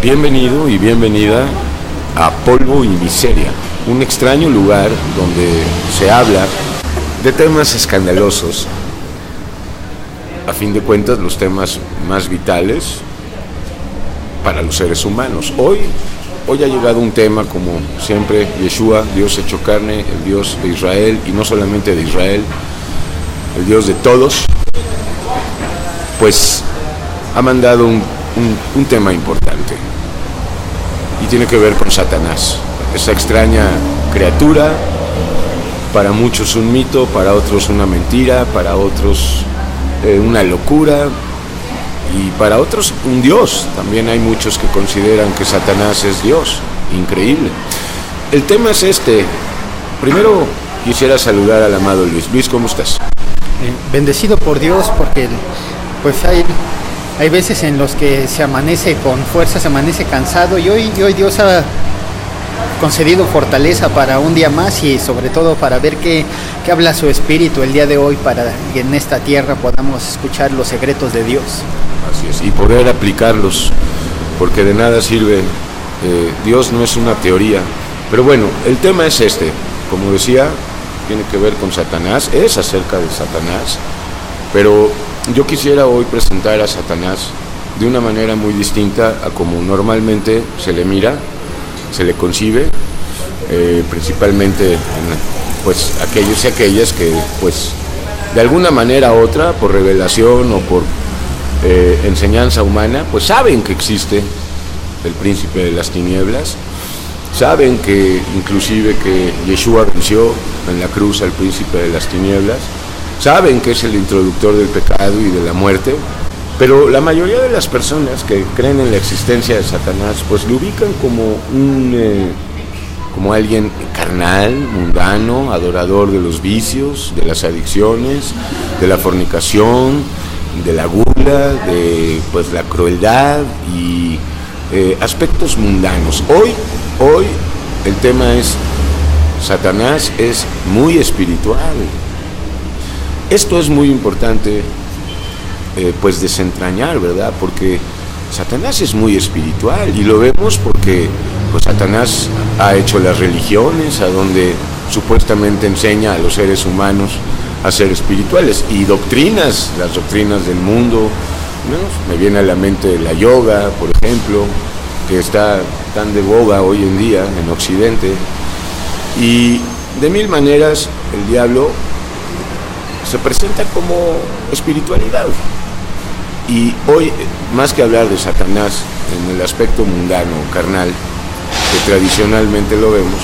Bienvenido y bienvenida a Polvo y Miseria, un extraño lugar donde se habla de temas escandalosos, a fin de cuentas los temas más vitales para los seres humanos. Hoy ha llegado un tema, como siempre, Yeshua, Dios hecho carne, el Dios de Israel, y no solamente de Israel, el Dios de todos, pues ha mandado un tema importante, y tiene que ver con Satanás, esa extraña criatura, para muchos un mito, para otros una mentira, para otros una locura, y para otros un Dios. También hay muchos que consideran que Satanás es Dios. Increíble. El tema es este. Primero quisiera saludar al amado Luis. Luis, ¿cómo estás? Bendecido por Dios, porque pues hay veces en los que se amanece con fuerza, se amanece cansado, y hoy Dios ha concedido fortaleza para un día más, y sobre todo para ver qué habla su espíritu el día de hoy, para que en esta tierra podamos escuchar los secretos de Dios. Así es, y poder aplicarlos, porque de nada sirve, Dios no es una teoría. Pero bueno, el tema es este, como decía, tiene que ver con Satanás, es acerca de Satanás, pero yo quisiera hoy presentar a Satanás de una manera muy distinta a como normalmente se le mira, se le concibe, principalmente en, pues aquellos y aquellas que pues de alguna manera u otra, por revelación o por enseñanza humana, pues saben que existe el príncipe de las tinieblas, saben que inclusive que Yeshua venció en la cruz al príncipe de las tinieblas, saben que es el introductor del pecado y de la muerte, pero la mayoría de las personas que creen en la existencia de Satanás pues lo ubican como alguien carnal, mundano, adorador de los vicios, de las adicciones, de la fornicación, de la gula, de pues la crueldad y aspectos mundanos. Hoy el tema es: Satanás es muy espiritual. Esto es muy importante pues desentrañar, ¿verdad? Porque Satanás es muy espiritual, y lo vemos porque pues Satanás ha hecho las religiones a donde supuestamente enseña a los seres humanos a ser espirituales, y doctrinas, las doctrinas del mundo, ¿no? Me viene a la mente la yoga, por ejemplo, que está tan de boga hoy en día en Occidente, y de mil maneras el diablo se presenta como espiritualidad. Y hoy, más que hablar de Satanás en el aspecto mundano, carnal, que tradicionalmente lo vemos,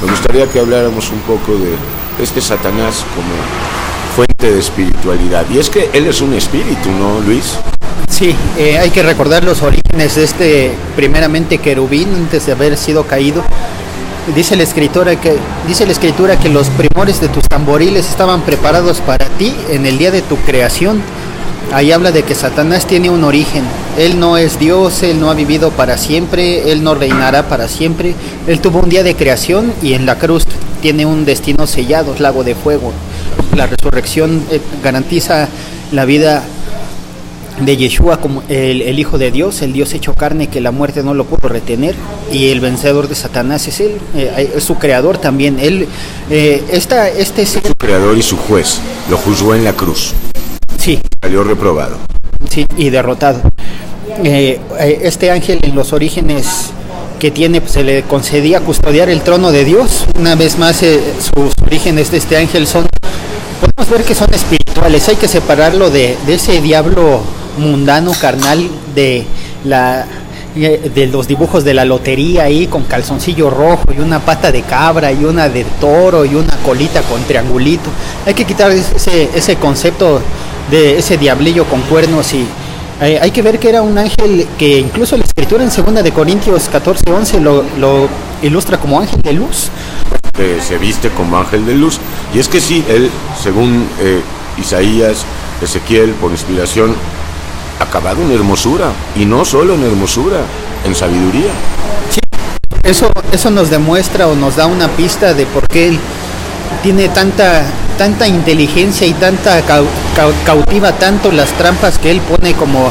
me gustaría que habláramos un poco de este Satanás como fuente de espiritualidad. Y es que él es un espíritu, ¿no, Luis? Sí, hay que recordar los orígenes de este, primeramente, querubín, antes de haber sido caído. Dice la escritura que los primores de tus tamboriles estaban preparados para ti en el día de tu creación. Ahí habla de que Satanás tiene un origen. Él no es Dios, él no ha vivido para siempre, él no reinará para siempre. Él tuvo un día de creación, y en la cruz tiene un destino sellado, lago de fuego. La resurrección garantiza la vida de Yeshua como el Hijo de Dios, el Dios hecho carne, que la muerte no lo pudo retener, y el vencedor de Satanás es él, es su creador también. Él, este es su creador y su juez, lo juzgó en la cruz. Sí. Salió reprobado. Sí, y derrotado. Este ángel, en los orígenes que tiene, pues, se le concedía custodiar el trono de Dios. Una vez más, sus orígenes de este ángel podemos ver que son espirituales. Hay que separarlo de ese diablo mundano, carnal, de los dibujos de la lotería ahí, con calzoncillo rojo y una pata de cabra y una de toro y una colita con triangulito. Hay que quitar ese concepto de ese diablillo con cuernos, y hay que ver que era un ángel que incluso la escritura en 2 de Corintios 14:11 lo ilustra como ángel de luz. Se viste como ángel de luz, y es que sí, él, según Isaías, Ezequiel, por inspiración, acabado en hermosura, y no solo en hermosura, en sabiduría. Sí, eso nos demuestra o nos da una pista de por qué él tiene tanta inteligencia y cautiva tanto las trampas que él pone como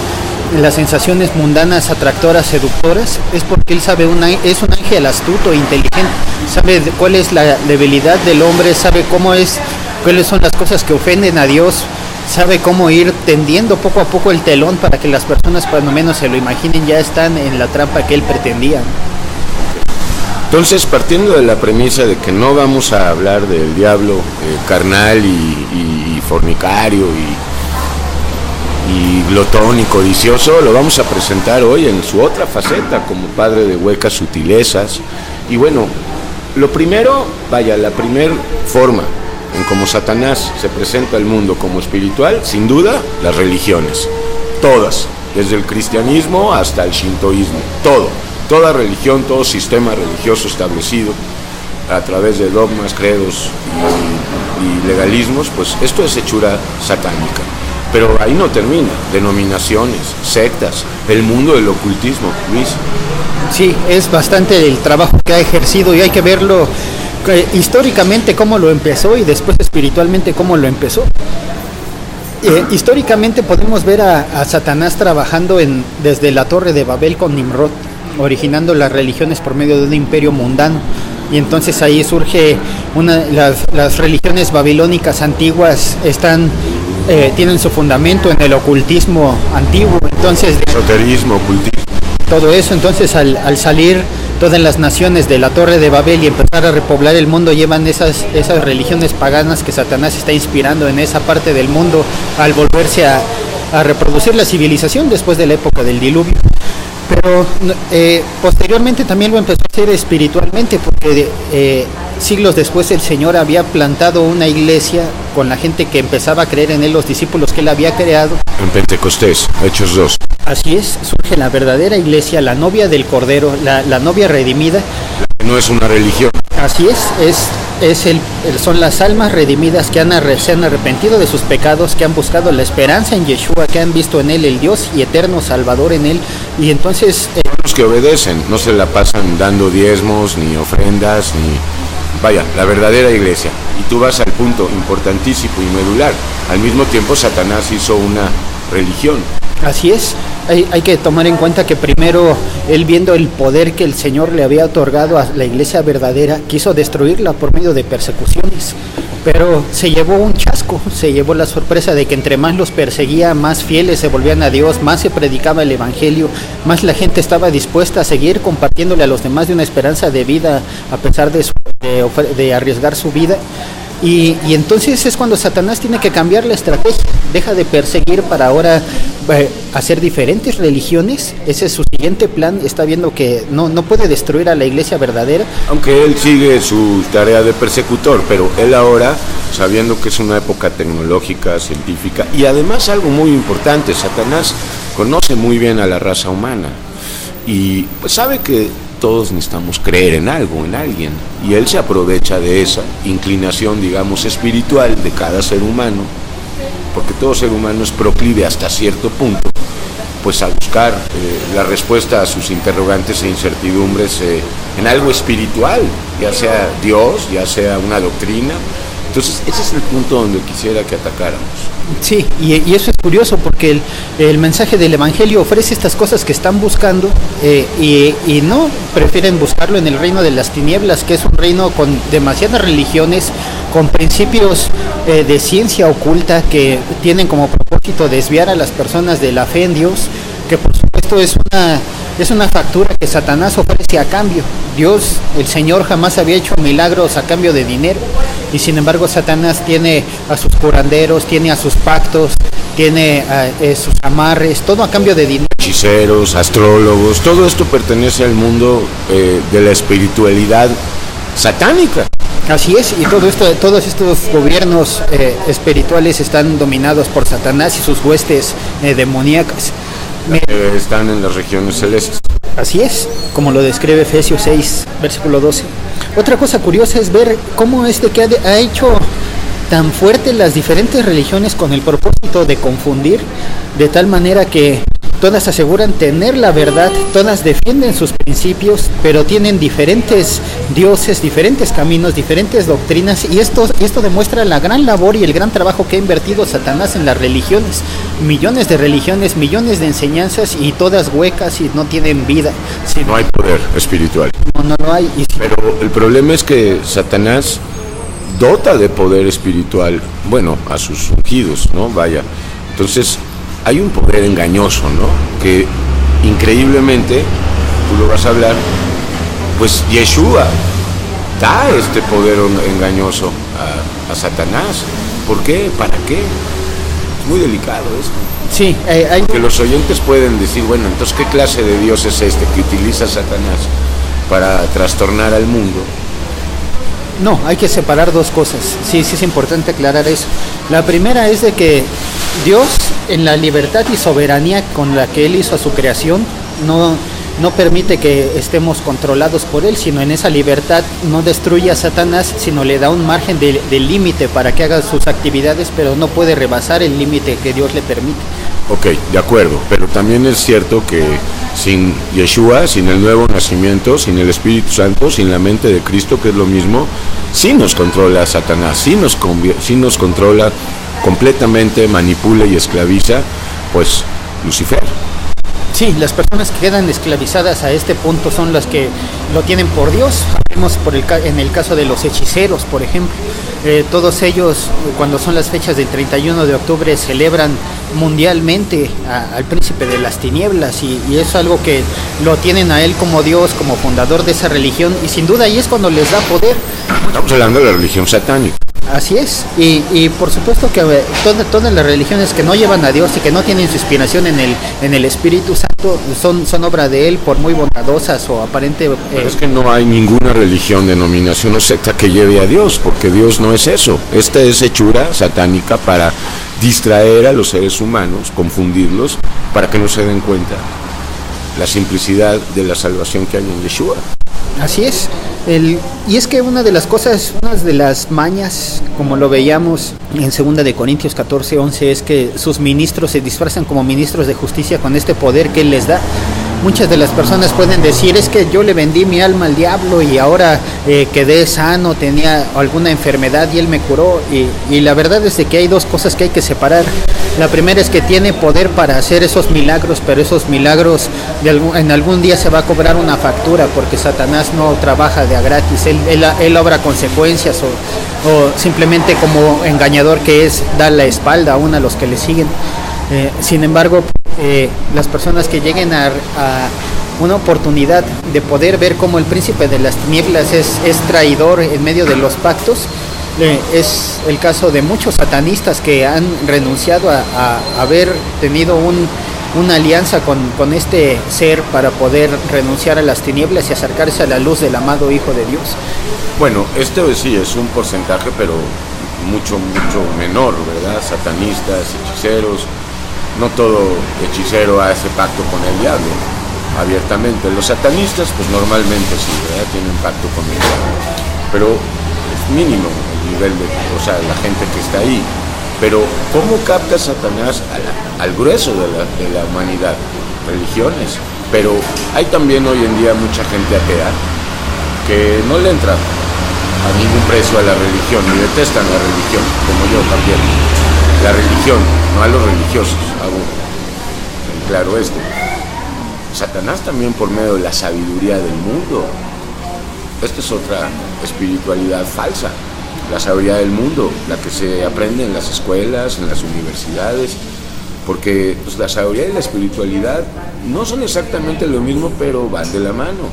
las sensaciones mundanas, atractoras, seductoras, es porque él sabe es un ángel astuto e inteligente, sabe cuál es la debilidad del hombre, sabe cuáles son las cosas que ofenden a Dios, sabe cómo ir tendiendo poco a poco el telón para que las personas, cuando menos se lo imaginen, ya están en la trampa que él pretendía. Entonces, partiendo de la premisa de que no vamos a hablar del diablo carnal y fornicario y glotón y codicioso, lo vamos a presentar hoy en su otra faceta como padre de huecas sutilezas. Y bueno, lo primero, la primer forma en cómo Satanás se presenta al mundo como espiritual, sin duda, las religiones, todas, desde el cristianismo hasta el shintoísmo, toda religión, todo sistema religioso establecido a través de dogmas, credos y legalismos, pues esto es hechura satánica. Pero ahí no termina, denominaciones, sectas, el mundo del ocultismo, Luis. Sí, es bastante el trabajo que ha ejercido y hay que verlo históricamente cómo lo empezó y después espiritualmente cómo lo empezó. Históricamente podemos ver a Satanás trabajando desde la Torre de Babel con Nimrod, originando las religiones por medio de un imperio mundano. Y entonces ahí surge las religiones babilónicas antiguas tienen su fundamento en el ocultismo antiguo, entonces esoterismo, ocultismo, todo eso. Entonces al salir todas las naciones de la Torre de Babel y empezar a repoblar el mundo, llevan esas religiones paganas que Satanás está inspirando en esa parte del mundo al volverse a reproducir la civilización después de la época del diluvio. Pero posteriormente también lo empezó a hacer espiritualmente, porque siglos después el Señor había plantado una iglesia con la gente que empezaba a creer en él, los discípulos que él había creado. En Pentecostés, Hechos 2. Así es, surge la verdadera iglesia, la novia del Cordero, la novia redimida. No es una religión. Así son las almas redimidas que se han arrepentido de sus pecados, que han buscado la esperanza en Yeshua, que han visto en él el Dios y eterno Salvador en él. Y entonces los que obedecen, no se la pasan dando diezmos ni ofrendas la verdadera iglesia. Y tú vas al punto importantísimo y medular. Al mismo tiempo Satanás hizo una religión. Así es, hay que tomar en cuenta que primero él, viendo el poder que el Señor le había otorgado a la iglesia verdadera, quiso destruirla por medio de persecuciones, pero se llevó un chasco, se llevó la sorpresa de que entre más los perseguía, más fieles se volvían a Dios, más se predicaba el evangelio, más la gente estaba dispuesta a seguir compartiéndole a los demás de una esperanza de vida a pesar de arriesgar su vida. Y entonces es cuando Satanás tiene que cambiar la estrategia, deja de perseguir para ahora hacer diferentes religiones. Ese es su siguiente plan. Está viendo que no puede destruir a la iglesia verdadera. Aunque él sigue su tarea de persecutor, pero él ahora, sabiendo que es una época tecnológica, científica, y además algo muy importante, Satanás conoce muy bien a la raza humana y pues sabe que todos necesitamos creer en algo, en alguien, y él se aprovecha de esa inclinación, digamos, espiritual de cada ser humano, porque todo ser humano es proclive hasta cierto punto, pues a buscar la respuesta a sus interrogantes e incertidumbres en algo espiritual, ya sea Dios, ya sea una doctrina. Entonces ese es el punto donde quisiera que atacáramos. Sí, y eso es curioso porque el mensaje del Evangelio ofrece estas cosas que están buscando y no prefieren buscarlo en el reino de las tinieblas, que es un reino con demasiadas religiones, con principios de ciencia oculta que tienen como propósito desviar a las personas de la fe en Dios, que por supuesto es una factura que Satanás ofrece a cambio. Dios, el Señor, jamás había hecho milagros a cambio de dinero, y sin embargo Satanás tiene a sus curanderos, tiene a sus pactos, tiene a sus amarres, todo a cambio de dinero. Hechiceros, astrólogos, todo esto pertenece al mundo de la espiritualidad satánica. Así es, y todos estos gobiernos espirituales están dominados por Satanás y sus huestes demoníacas. Están en las regiones celestes. Así es, como lo describe Efesios 6, versículo 12. Otra cosa curiosa es ver cómo que ha hecho tan fuerte las diferentes religiones con el propósito de confundir, de tal manera que todas aseguran tener la verdad, todas defienden sus principios, pero tienen diferentes dioses, diferentes caminos, diferentes doctrinas, y esto demuestra la gran labor y el gran trabajo que ha invertido Satanás en las religiones. Millones de religiones, millones de enseñanzas, y todas huecas y no tienen vida. Sí, no hay poder espiritual. No lo hay. Pero el problema es que Satanás dota de poder espiritual, bueno, a sus ungidos, ¿no? Vaya. Entonces, hay un poder engañoso, ¿no? Que increíblemente, tú lo vas a hablar, pues Yeshua da este poder engañoso a Satanás. ¿Por qué? ¿Para qué? Es muy delicado esto. Sí, porque los oyentes pueden decir, bueno, entonces, ¿qué clase de Dios es este que utiliza Satanás para trastornar al mundo? No, hay que separar dos cosas. Sí es importante aclarar eso. La primera es de que Dios, en la libertad y soberanía con la que Él hizo a su creación, no permite que estemos controlados por Él, sino en esa libertad no destruye a Satanás, sino le da un margen de límite para que haga sus actividades, pero no puede rebasar el límite que Dios le permite. Ok, de acuerdo, pero también es cierto que sin Yeshua, sin el nuevo nacimiento, sin el Espíritu Santo, sin la mente de Cristo, que es lo mismo, sí nos controla Satanás, sí nos controla completamente, manipula y esclaviza, pues, Lucifer. Sí, las personas que quedan esclavizadas a este punto son las que lo tienen por Dios. Vemos en el caso de los hechiceros, por ejemplo. Todos ellos, cuando son las fechas del 31 de octubre, celebran mundialmente al príncipe de las tinieblas, y es algo que lo tienen a él como Dios, como fundador de esa religión, y sin duda ahí es cuando les da poder. Estamos hablando de la religión satánica. Así es, y por supuesto que todas las religiones que no llevan a Dios y que no tienen su inspiración en el Espíritu Santo son obra de Él, por muy bondadosas o aparente. Pero es que no hay ninguna religión, denominación o secta que lleve a Dios, porque Dios no es eso. Esta es hechura satánica para distraer a los seres humanos, confundirlos, para que no se den cuenta la simplicidad de la salvación que hay en Yeshua. Así es. Y es que una de las mañas, como lo veíamos en 2 de Corintios 14:11, es que sus ministros se disfrazan como ministros de justicia con este poder que Él les da. Muchas de las personas pueden decir, es que yo le vendí mi alma al diablo y ahora quedé sano, tenía alguna enfermedad y Él me curó. Y la verdad es de que hay dos cosas que hay que separar. La primera es que tiene poder para hacer esos milagros, pero esos milagros en algún día se va a cobrar una factura, porque Satanás no trabaja de a gratis. Él obra consecuencias o simplemente como engañador que es, dar la espalda aún a los que le siguen. Sin embargo, las personas que lleguen a una oportunidad de poder ver cómo el príncipe de las tinieblas es traidor en medio de los pactos, es el caso de muchos satanistas que han renunciado a haber tenido una alianza con este ser para poder renunciar a las tinieblas y acercarse a la luz del amado Hijo de Dios. Bueno, esto sí es un porcentaje, pero mucho menor, ¿verdad? Satanistas, hechiceros. No todo hechicero hace pacto con el diablo abiertamente. Los satanistas, pues normalmente sí, ¿verdad? Tienen pacto con el diablo, pero es mínimo el nivel la gente que está ahí. Pero ¿cómo capta Satanás al grueso de la humanidad? Religiones. Pero hay también hoy en día mucha gente atea que no le entra a ningún precio a la religión, y detestan la religión, como yo también. La religión, no a los religiosos, hago claro esto. Satanás también por medio de la sabiduría del mundo. Esta es otra espiritualidad falsa, la sabiduría del mundo, la que se aprende en las escuelas, en las universidades, porque pues, la sabiduría y la espiritualidad no son exactamente lo mismo, pero van de la mano.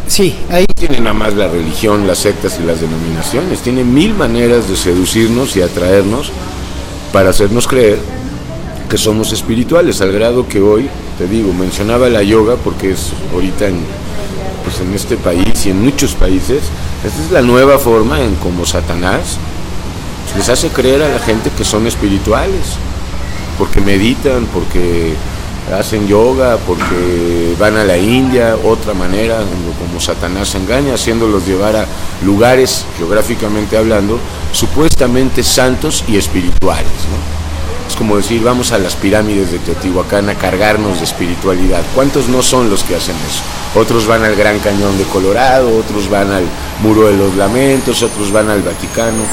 Sí, ahí tienen nada más la religión, las sectas y las denominaciones, tienen 1000 maneras de seducirnos y atraernos para hacernos creer que somos espirituales, al grado que hoy, te digo, mencionaba la yoga porque es ahorita en este país y en muchos países, esta es la nueva forma en cómo Satanás les hace creer a la gente que son espirituales, porque meditan, porque hacen yoga, porque van a la India, otra manera como Satanás engaña, haciéndolos llevar a lugares, geográficamente hablando, supuestamente santos y espirituales, ¿no? Es como decir, vamos a las pirámides de Teotihuacán a cargarnos de espiritualidad. ¿Cuántos no son los que hacen eso? Otros van al Gran Cañón de Colorado, otros van al Muro de los Lamentos, otros van al Vaticano.